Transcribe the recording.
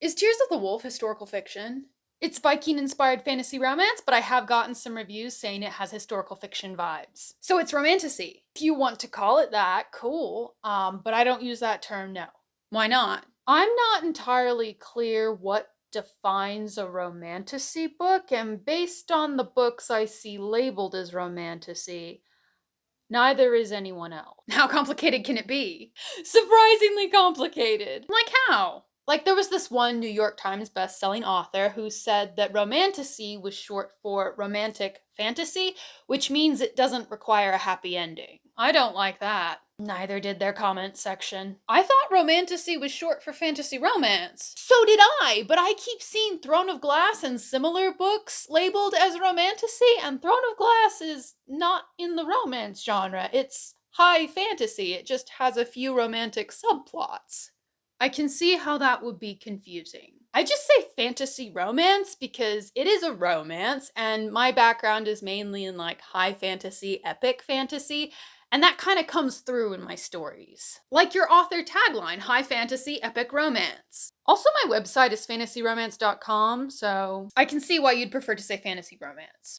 Is Tears of the Wolf historical fiction? It's Viking-inspired fantasy romance, but I have gotten some reviews saying it has historical fiction vibes. So it's romantasy. If you want to call it that, cool. But I don't use that term, no. Why not? I'm not entirely clear what defines a romantasy book, and based on the books I see labeled as romantasy, neither is anyone else. How complicated can it be? Surprisingly complicated. Like how? Like, there was this one New York Times best-selling author who said that romantasy was short for romantic fantasy, which means it doesn't require a happy ending. I don't like that. Neither did their comment section. I thought romantasy was short for fantasy romance. So did I, but I keep seeing Throne of Glass and similar books labeled as romantasy, and Throne of Glass is not in the romance genre. It's high fantasy. It just has a few romantic subplots. I can see how that would be confusing. I just say fantasy romance because it is a romance, and my background is mainly in like high fantasy, epic fantasy, and that kind of comes through in my stories. Like your author tagline, high fantasy, epic romance. Also, my website is fantasyromance.com, so I can see why you'd prefer to say fantasy romance.